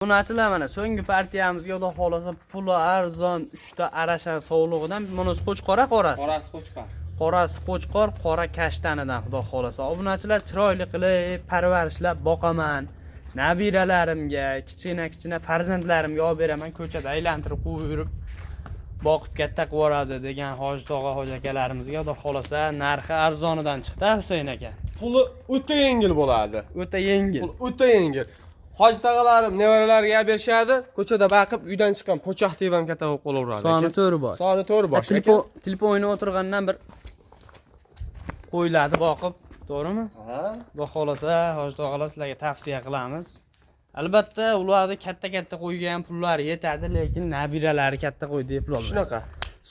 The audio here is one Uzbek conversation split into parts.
Bunachilar mana so'nggi partiyamizga xudo xolasa puli arzon 3 ta arasha sovlig'idan bunisi qo'chqora qorasi. Qorasi qo'chqor. Qorasi qo'chqor, qora kashtanidan xudo xolasa. Obunachilar chiroyli qilib parvarishlab boqaman. Nabiralarimga, kichkina farzandlarimga olib beraman, ko'chada aylantirib qo'yib boqib katta qilib yuboradi degan hoji tog'a, hoji akalarimizga xudo xolasa narxi arzonidan chiqdi Husayn aka. Puli o'ta yengil bo'ladi. O'ta yengil. Pul o'ta yengil. Hoji tog'alarim nevaralariga berishadi, ko'chada baqib uydan chiqqan po'choq deb ham katta bo'lib qolaveradi. Soni 4 bosh. Soni 4 bosh. Telefon o'ynab o'tirgandan bir qo'yiladi boqib, to'g'rimi? Ha. Xudo xolasa hoji tog'alar sizlarga tavsiya qilamiz. Albatta, ularni katta qo'yga ham pullari yetadi, lekin nabiralari katta qo'y deb pul oladi. Shunaqa.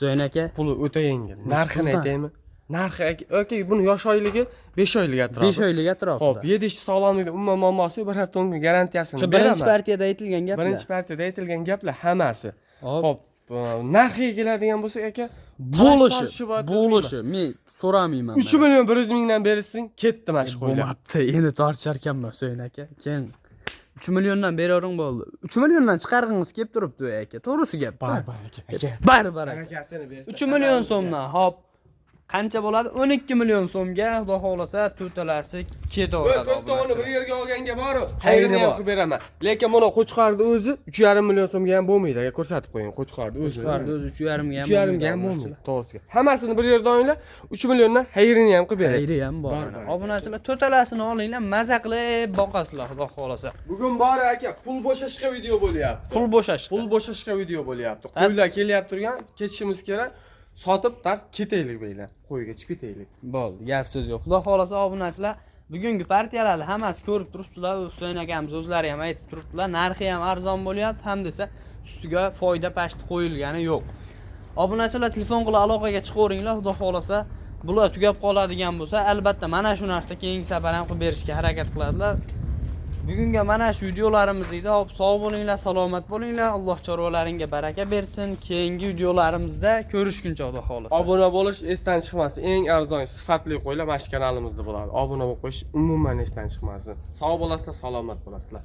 Zo'yn aka, Puli o'ta yengil. Narxini aytaymi? Narxi okay, buni yosh oyligi 5 oylik atrofida. 5 oylik atrofida. Xo'p, yedishi sog'lomlikda umuman muammosi bir hafta garantiyasini Shu beraman. birinchi partiyada aytilgan gaplar. Birinchi partiyada aytilgan gaplar hammasi. Hop. Xo'p, narxiga keladigan bo'lsak aka, bo'lishi. Men so'ramayman. 3 million 100 mingdan berishsin, ketdi mana shu qo'ylar. Bo'lmabdi, endi tortisharkanman Zo'yn aka. Keyin 3 milliondan beravering bo'ldi. 3 milliondan chiqargingiz kelib turibdi aka. To'g'risi gap. Baribir aka. Baribir aka. Barakasini bersin. 3 million so'mdan, hop. Qancha bo'ladi? 12 million so'mga xudo xolasa to'talasi ketaveradi. To'g'ri bir yerga olganga boru, xayrini ham qilib beraman. Lekin buni qo'chqorni o'zi 3,5 million so'mga ham bo'lmaydi. Aka ko'rsatib qo'ying, qo'chqorni o'zi. Qo'chqorni o'zi 3,5 ga ham. 3,5 ga ham bo'lmaydi. To'g'risi. Hammasini bir yerda olinglar, 3 milliondan xayrini ham qilib beradi. Xayri ham bor. Obunachilar to'talasini olinglar, maza qilib boqasizlar xudo xolasa. Bugun bor aka, pul bo'shashga video bo'lyapti. Pul bo'shash. Pul bo'shashga video bo'lyapti. Qo'ylar kelyapti turgan, ketishimiz kerak. Sotib tars ketaylik beylar. Qo'yga chiqib ketaylik. Bo'ldi, gap so'z yo'q. Xudo xolasa obunachilar, bugungi partiyalarni hammasi ko'rib turibsizlar. Husayn akamiz o'zlari ham aytib turibdilar. Narxi ham arzon bo'lyapti, ham desa ustiga foyda pashti qo'yilgani yo'q. Obunachilar telefon qilib aloqaga chiqaveringlar, xudo xolasa bular tugab qoladigan bo'lsa, albatta mana shu narxda keyingi safar ham qilib berishga harakat qiladilar. Bugunga mana shu videolarimiz edi. Hop, sog' bo'linglar, salomat bo'linglar. Alloh chorvalaringga baraka bersin. Keyingi videolarimizda ko'rishguncha xudo xolasa. Obuna bo'lish esdan chiqmasin. Eng arzon sifatli qo'ylar mana shu kanalimizda bo'ladi. Obuna bo'lib qo'yish umuman esdan chiqmasin. Sog' bo'lasizlar, salomat bo'lasizlar.